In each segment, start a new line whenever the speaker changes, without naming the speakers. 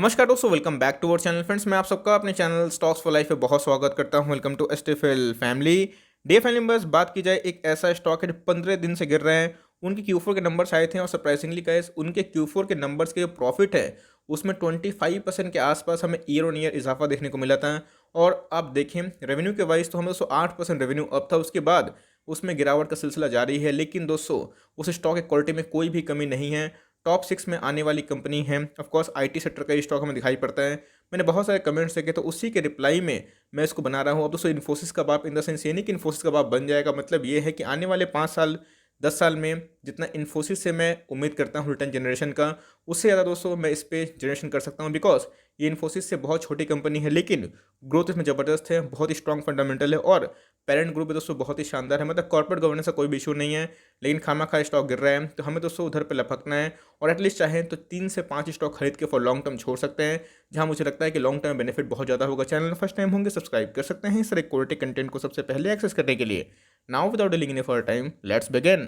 नमस्कार दोस्तों, welcome back to our channel. Friends, मैं आप सबका अपने चैनल स्टॉक्स फॉर लाइफ पे बहुत स्वागत करता हूं। Welcome to STFL family. Dear family members, बात की जाए एक ऐसा स्टॉक है जो 15 दिन से गिर रहे हैं। उनके Q4 के नंबर्स आए थे और सरप्राइजिंगली गाइस उनके Q4 के नंबर्स के जो प्रॉफिट है उसमें 25% के आसपास हमें ईयर ऑन ईयर इजाफा देखने को मिला था। और आप देखें रेवेन्यू के वाइज तो हमें 8% रेवेन्यू अप था। उसके बाद उसमें गिरावट का सिलसिला जारी है, लेकिन दोस्तों उस स्टॉक की क्वालिटी में कोई भी कमी नहीं है। टॉप 6 में आने वाली कंपनी है। ऑफकोर्स आईटी सेक्टर का ये स्टॉक हमें दिखाई पड़ता है। मैंने बहुत सारे कमेंट्स देखे तो उसी के रिप्लाई में मैं इसको बना रहा हूँ। अब दोस्तों इन्फोसिस का बाप इन द सेंस ये नहीं कि इन्फोसिस का बाप बन जाएगा, मतलब ये है कि आने वाले 5 साल 10 साल में जितना इन्फोसिस से मैं उम्मीद करता हूँ रिटर्न जनरेशन का, उससे ज़्यादा दोस्तों मैं इस पर जनरेशन कर सकता हूँ। बिकॉज ये इन्फोसिस से बहुत छोटी कंपनी है, लेकिन ग्रोथ इसमें ज़बरदस्त है, बहुत ही स्ट्रॉन्ग फंडामेंटल है और पेरेंट ग्रुप भी दोस्तों बहुत ही शानदार है। मतलब कॉर्पोरेट गवर्नेंस का कोई भी इशू नहीं है, लेकिन खामा खा स्टॉक गिर रहा है तो हमें दोस्तों उधर पे लपकना है। और एटलीस्ट चाहें तो 3 से 5 स्टॉक खरीद के फॉर लॉन्ग टर्म छोड़ सकते हैं, जहां मुझे लगता है कि लॉन्ग टर्म बेनिफिट बहुत ज़्यादा होगा। चैनल फर्स्ट टाइम होंगे सब्सक्राइब कर सकते हैं सर एक क्वालिटी कंटेंट को सबसे पहले एक्सेस करने के लिए। Now without dealing any for time, let's begin.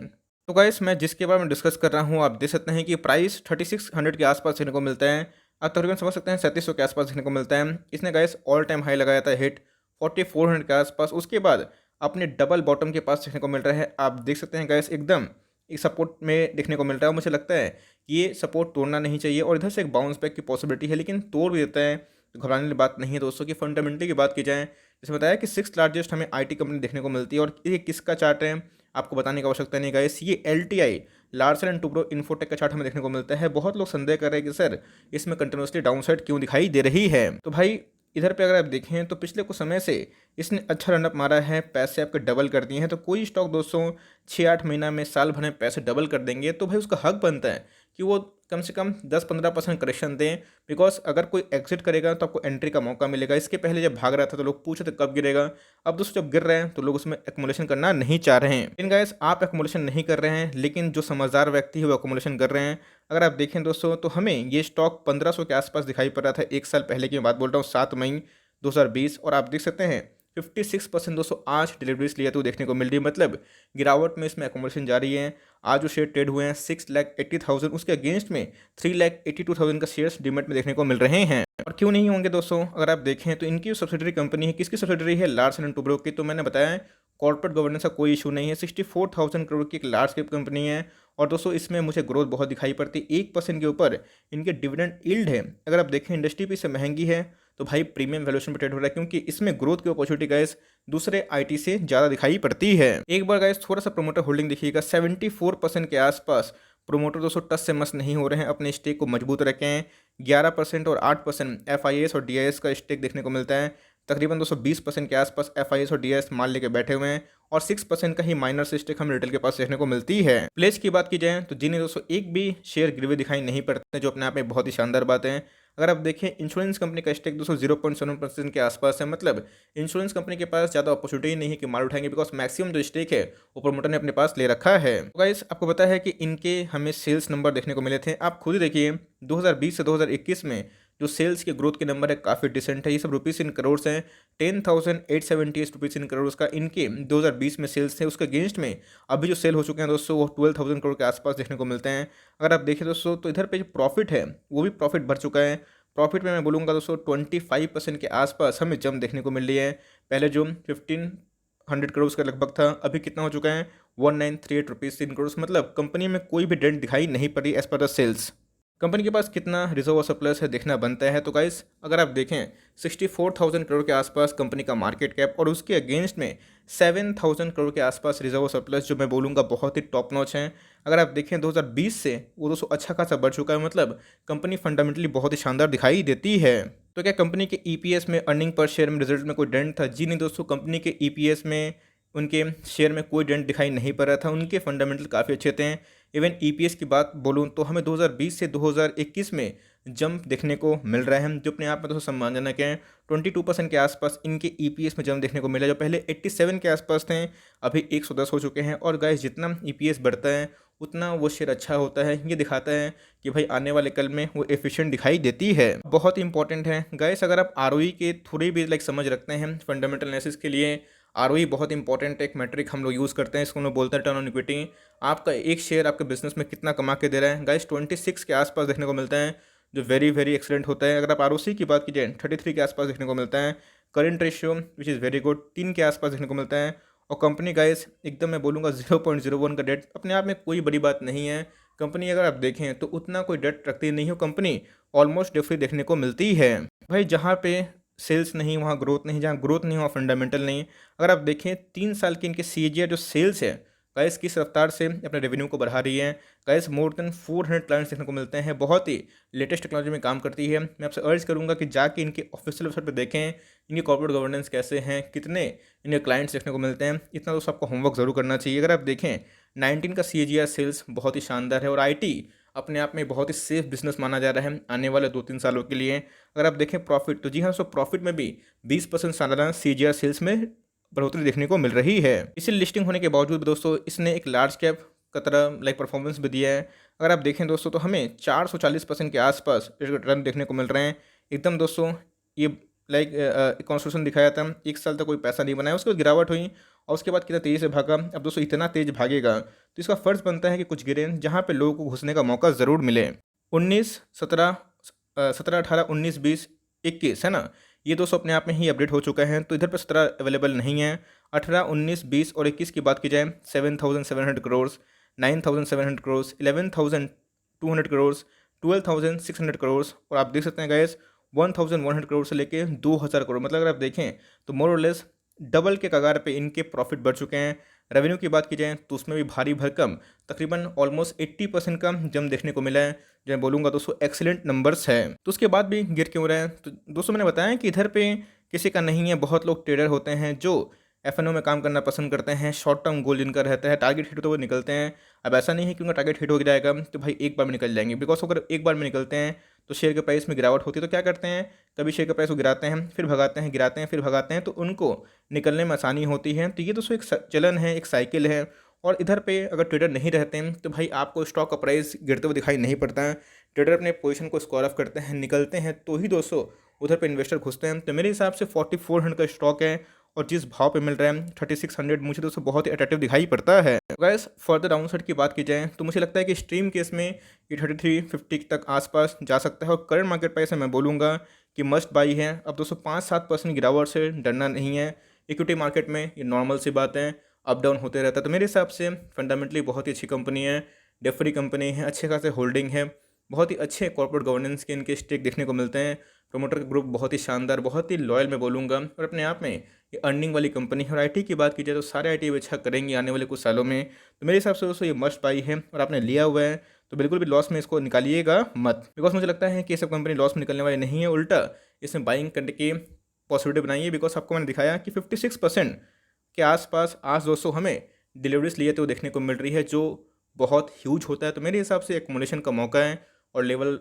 तो गाइस, मैं जिसके बारे में डिस्कस कर रहा हूँ आप देख सकते हैं कि प्राइस 3600 के आसपास देखने को मिलता है। आप तकरीबन समझ सकते हैं 3700 के आसपास देखने को मिलता है। इसने गाइस ऑल टाइम हाई लगाया था, हिट 4400 के आसपास। उसके बाद अपने डबल बॉटम के पास देखने को मिल रहा है। आप देख सकते हैं गाइस एकदम एक सपोर्ट में देखने को मिल रहा है। मुझे लगता है कि ये सपोर्ट तोड़ना नहीं चाहिए और इधर से एक बाउंस बैक की पॉसिबिलिटी है, लेकिन तोड़ भी देता है तो घबराने वाली बात नहीं है दोस्तों। की फंडामेंटली की बात की जाए, जैसे बताया कि 6th लार्जेस्ट हमें आईटी कंपनी देखने को मिलती है। और ये किसका चार्ट है आपको बताने की आवश्यकता नहीं गाइस, ये LTI Larsen and Toubro infotech का चार्ट हमें देखने को मिलता है। बहुत लोग संदेह कर रहे हैं कि सर इसमें कंटिन्यूसली डाउनसाइड क्यों दिखाई दे रही है। तो भाई इधर पे अगर आप देखें तो पिछले कुछ समय से इसने अच्छा रनअप मारा है, पैसे आपके डबल कर दिए हैं। तो कोई स्टॉक दोस्तों 6-8 महीना में साल भर में पैसे डबल कर देंगे तो भाई उसका हक बनता है कि वो कम से कम 10-15% करेक्शन दें। बिकॉज अगर कोई एग्जिट करेगा तो आपको एंट्री का मौका मिलेगा। इसके पहले जब भाग रहा था तो लोग पूछे थे कब गिरेगा, अब दोस्तों जब गिर रहे हैं तो लोग उसमें एक्मुलेशन करना नहीं चाह रहे हैं। लेकिन गाइस आप एक्मुलेशन नहीं कर रहे हैं, लेकिन जो समझदार व्यक्ति है वो एक्मुलेशन कर रहे हैं। अगर आप देखें दोस्तों तो हमें ये स्टॉक 1500 के आसपास दिखाई पड़ रहा था एक साल पहले की मैं बात बोल रहा हूँ, 7 मई 2020। और आप देख सकते हैं 56% दोस्तों आज डिलीवरीज लिया तो देखने को मिल रही है। मतलब गिरावट में इसमें एकोमोडेशन जारी है। आज जो शेयर ट्रेड हुए हैं 6,80,000, उसके अगेंस्ट में 3,82,000 का शेयर्स डीमेट में देखने को मिल रहे हैं। और क्यों नहीं होंगे दोस्तों, अगर आप देखें तो इनकी जो सब्सिडरी कंपनी है, किसकी सब्सिडरी है, लार्सन एंड टुब्रो की। तो मैंने बताया कॉर्पोरेट गवर्नेंस का कोई इशू नहीं है। 64,000 करोड़ की एक लार्ज कैप कंपनी है। और दोस्तों इसमें मुझे ग्रोथ बहुत दिखाई पड़ती है। 1% के ऊपर इनके डिविडेंड यील्ड है। अगर आप देखें इंडस्ट्री भी इससे महंगी है तो भाई प्रीमियम वैल्यूएशन पे ट्रेड हो रहा है, क्योंकि इसमें ग्रोथ की अपॉर्चुनिटी गाइस दूसरे आईटी से ज़्यादा दिखाई पड़ती है। एक बार गाइस थोड़ा सा प्रोमोटर होल्डिंग देखिएगा, 74% के आसपास प्रोमोटर दोस्तों टस से मस नहीं हो रहे हैं, अपने स्टेक को मजबूत रखें। 11% और 8% FIS और DIS का स्टेक देखने को मिलता है। तकरीबन 220% के आसपास FIS और DIS मान लेके बैठे हुए हैं। और 6% का ही माइनर से स्टेक हमें रिटेल के पास देखने को मिलती है। प्लेस की बात की जाए तो जिन्हें दोस्तों एक भी शेयर गिरवे दिखाई नहीं पड़ते, जो अपने आप में बहुत ही शानदार बात है। अगर आप देखें इंश्योरेंस कंपनी का स्टेक दोस्तों 0.7% के आसपास है। मतलब इंश्योरेंस कंपनी के पास ज़्यादा अपॉर्चुनिटी नहीं है कि माल उठाएंगे, बिकॉज मैक्सिमम जो स्टेक है वो प्रोमोटर ने अपने पास ले रखा है। तो गाइस आपको पता है कि इनके हमें सेल्स नंबर देखने को मिले थे। आप खुद ही देखिए 2020 से 2021 में जो सेल्स के ग्रोथ के नंबर है काफ़ी डिसेंट है। ये सब रुपीस इन करोड़ हैं, 10,878 रुपीज़ इन करोड़ का इनके 2020 में सेल्स थे। उसके अगेंस्ट में अभी जो सेल हो चुके हैं दोस्तों वो 12,000 करोड़ के आसपास देखने को मिलते हैं। अगर आप देखें दोस्तों तो इधर पे जो प्रॉफिट है वो भी प्रॉफिट बढ़ चुका है। प्रॉफिट में मैं बोलूँगा दोस्तों 25% के आसपास हमें जंप देखने को मिल रही है। पहले जो 1500 करोड़ का लगभग था, अभी कितना हो चुका है 1938 रुपीज़ 3 करोड़। मतलब कंपनी में कोई भी डेंट दिखाई नहीं पड़ी as per the sales. Company के पास कितना रिजर्व और सरप्लस है देखना बनता है। तो गाइस अगर आप देखें 64,000 करोड़ के आसपास कंपनी का मार्केट कैप और उसके अगेंस्ट में 7,000 करोड़ के आसपास रिजर्व और सरप्लस, जो मैं बोलूँगा बहुत ही टॉप नॉच है। अगर आप देखें 2020 से वो दोस्तों अच्छा खासा बढ़ चुका है। मतलब कंपनी फंडामेंटली बहुत ही शानदार दिखाई देती है। तो क्या कंपनी के EPS में, अर्निंग पर शेयर में, रिजल्ट में कोई डेंट था? जी नहीं दोस्तों, कंपनी के EPS में, उनके शेयर में कोई डेंट दिखाई नहीं पड़ रहा था। उनके फंडामेंटल काफ़ी अच्छे थे। इवन EPS की बात बोलूँ तो हमें 2020 से 2021 में जंप देखने को मिल रहा है, जो अपने आप में तो सम्मानजनक है। 22% के आसपास इनके EPS में जंप देखने को मिला, जो पहले 87 के आसपास थे अभी 110 हो चुके हैं। और गाइस जितना EPS बढ़ता है उतना वो शेयर अच्छा होता है। ये दिखाता है कि भाई आने वाले कल में वो एफिशिएंट दिखाई देती है। बहुत ही इंपॉर्टेंट है गाइस, अगर आप ROE के थोड़ी भी समझ रखते हैं फंडामेंटल एनालिसिस के लिए, ROE बहुत इंपॉर्टेंट एक मैट्रिक हम लोग यूज़ करते हैं। इसको हम लोग बोलते हैं रिटर्न ऑन इक्विटी। आपका एक शेयर आपके बिजनेस में कितना कमा के दे रहा है गाइस, 26 के आसपास देखने को मिलता है, जो वेरी वेरी एक्सीलेंट होता है। अगर आप आरओसी की बात कीजिए 33 के आसपास देखने को मिलता है। Current ratio which is very good 3 के आसपास देखने को मिलता है। और कंपनी गाइस एकदम मैं बोलूँगा 0.01 का डेट अपने आप में कोई बड़ी बात नहीं है। कंपनी अगर आप देखें तो उतना कोई डेट रखती नहीं हो कंपनी, ऑलमोस्ट डेट फ्री देखने को मिलती है। भाई जहाँ पे सेल्स नहीं वहाँ ग्रोथ नहीं, जहाँ ग्रोथ नहीं वहाँ फंडामेंटल नहीं। अगर आप देखें 3 साल की इनकी सीएजीआर जो सेल्स है गाइस किस रफ्तार से अपने रेवेन्यू को बढ़ा रही है। गाइस मोर देन 400 क्लाइंट्स देखने को मिलते हैं, बहुत ही लेटेस्ट टेक्नोलॉजी में काम करती है। मैं आपसे अर्ज करूंगा कि जाके इनके ऑफिशियल वेबसाइट पर देखें इनके कॉर्पोरेट गवर्नेंस कैसे हैं, कितने इनके क्लाइंट्स देखने को मिलते हैं। इतना तो सबको होमवर्क जरूर करना चाहिए। अगर आप देखें 19 का सीएजीआर सेल्स बहुत ही शानदार है और आईटी अपने आप में बहुत ही सेफ बिजनेस माना जा रहा है आने वाले 2-3 सालों के लिए। अगर आप देखें प्रॉफिट तो जी हाँ, सो प्रॉफिट में भी 20% सालाना सीजीआर सेल्स में बढ़ोतरी देखने को मिल रही है। इसी लिस्टिंग होने के बावजूद भी दोस्तों इसने एक लार्ज कैप का तरह लाइक परफॉर्मेंस भी दिया है। अगर आप देखें दोस्तों तो हमें 440% के आसपास रिटर्न देखने को मिल रहे हैं। एकदम दोस्तों ये लाइक कॉन्स्टिट्यूशन दिखाया था, एक साल तक कोई पैसा नहीं बनाया, उसके बाद गिरावट हुई और उसके बाद कितना तेज़ी से भागा। अब दोस्तों इतना तेज भागेगा तो इसका फ़र्ज़ बनता है कि कुछ गिरे जहाँ पे लोगों को घुसने का मौका ज़रूर मिले। 19, 17, 17, 18, 19, 20, 21 है ना, ये दोस्तों अपने आप में ही अपडेट हो चुका है। तो इधर पे 17 अवेलेबल नहीं है। 18, 19, 20 और 21 की बात की जाए 7,700 करोड़, 9,700 करोड़, 11,200 करोड़, 12,600 करोड़ और आप देख सकते हैं गैस 1,100 करोड़ से लेके 2,000 करोड़, मतलब अगर आप देखें तो मोर और लेस डबल के कगार पे इनके प्रॉफिट बढ़ चुके हैं। रेवेन्यू की बात की जाए तो उसमें भी भारी भरकम तकरीबन ऑलमोस्ट 80% का जम देखने को मिला है, जो मैं बोलूँगा दोस्तों एक्सीलेंट नंबर्स है। तो उसके बाद भी गिर क्यों रहे हैं, तो दोस्तों मैंने बताया कि इधर पे किसी का नहीं है। बहुत लोग ट्रेडर होते हैं जो एफएनओ में काम करना पसंद करते हैं, शॉर्ट टर्म गोल जिनका रहता है, टारगेट हिट तो वो निकलते हैं। अब ऐसा नहीं है कि उनका टारगेट हिट हो जाएगा तो भाई एक बार में निकल जाएंगे, बिकॉज अगर एक बार में निकलते हैं तो शेयर के प्राइस में गिरावट होती है। तो क्या करते हैं, कभी शेयर का प्राइस को गिराते हैं फिर भगाते हैं, गिराते हैं फिर भगाते हैं, तो उनको निकलने में आसानी होती है। तो ये दोस्तों एक चलन है, एक साइकिल है। और इधर पे अगर ट्रेडर नहीं रहते हैं तो भाई आपको स्टॉक का प्राइस गिरते हुए दिखाई नहीं पड़ता है। ट्रेडर अपने पोजीशन को स्क्वायर ऑफ करते हैं, निकलते हैं, तो ही दोस्तों उधर पे इन्वेस्टर घुसते हैं। तो मेरे हिसाब से 4400 का स्टॉक है और जिस भाव पे मिल रहा है 3600 मुझे दोस्तों बहुत ही अट्रैक्टिव दिखाई पड़ता है। गैस फर्दर डाउन साइड की बात की जाए तो मुझे लगता है कि स्ट्रीम केस में ये 3350 तक आसपास जा सकता है और करंट मार्केट प्राइस में मैं बोलूँगा कि मस्ट बाई है। अब दोस्तों 5-7% गिरावट से डरना नहीं है। इक्विटी मार्केट में ये नॉर्मल सी बात है, अप डाउन होते रहता है। तो मेरे हिसाब से फंडामेंटली बहुत ही अच्छी कंपनी है, डेट फ्री कंपनी है, अच्छे खासे होल्डिंग है, बहुत ही अच्छे कॉर्पोरेट गवर्नेंस के इनके स्टेक देखने को मिलते हैं। प्रोमोटर का ग्रुप बहुत ही शानदार, बहुत ही लॉयल मैं बोलूँगा और अपने आप में ये अर्निंग वाली कंपनी है। और आईटी की बात की जाए तो सारे आईटी अच्छा करेंगे आने वाले कुछ सालों में। तो मेरे हिसाब से दोस्तों ये मस्ट बाई है और आपने लिया हुआ है तो बिल्कुल भी लॉस में इसको निकालिएगा मत, बिकॉज मुझे लगता है कि ये सब कंपनी लॉस में निकलने वाली नहीं है, उल्टा इसमें बाइंग करने की पॉसिबिलिटी बनाइए। बिकॉज आपको मैंने दिखाया कि 56% के आसपास आज दोस्तों हमें डिलीवरीज लिए तो देखने को मिल रही है, जो बहुत ह्यूज होता है। तो मेरे हिसाब से एकोमोडेशन का मौका है और लेवल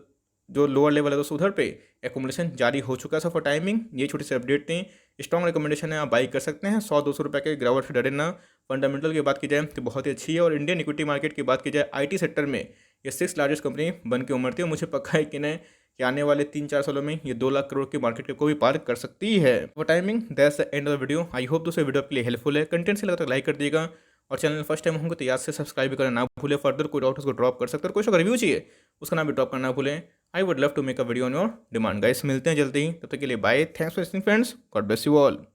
जो लोअर लेवल है दोस्तों उधर पे एकोमोडेशन जारी हो चुका है। सो फॉर टाइमिंग ये छोटी सी अपडेट थी, स्ट्रॉन्ग रिकमेंडेशन है, आप बाई कर सकते हैं। 100-200 रुपये के गिरावट से डरे ना। फंडामेंटल की बात की जाए तो बहुत ही अच्छी है और इंडियन इक्विटी मार्केट की बात की जाए आईटी सेक्टर में ये 6 लार्जेस्ट कंपनी बन के उमरती है। मुझे पक्का है कि नहीं कि आने वाले 3-4 सालों में ये 2 लाख करोड़ की मार्केट को भी पार कर सकती है। वो timing that's the end of the video. I hope दोस्तों वीडियो आपके लिए हेल्पफुल है, कंटेंट से लगता है लाइक कर दिएगा और चैनल फर्स्ट टाइम होंगे तो याद से सब्सक्राइब भी करना ना भूले। फर्दर कोई डाउट उसको ड्रॉप कर सकते हैं, कोई रिव्यू चाहिए उसका नाम भी ड्रॉप करना ना भूलें। I would love to make a video on your demand. Guys मिलते हैं जल्दी ही, तब तक के लिए bye, thanks for listening friends, God bless you all.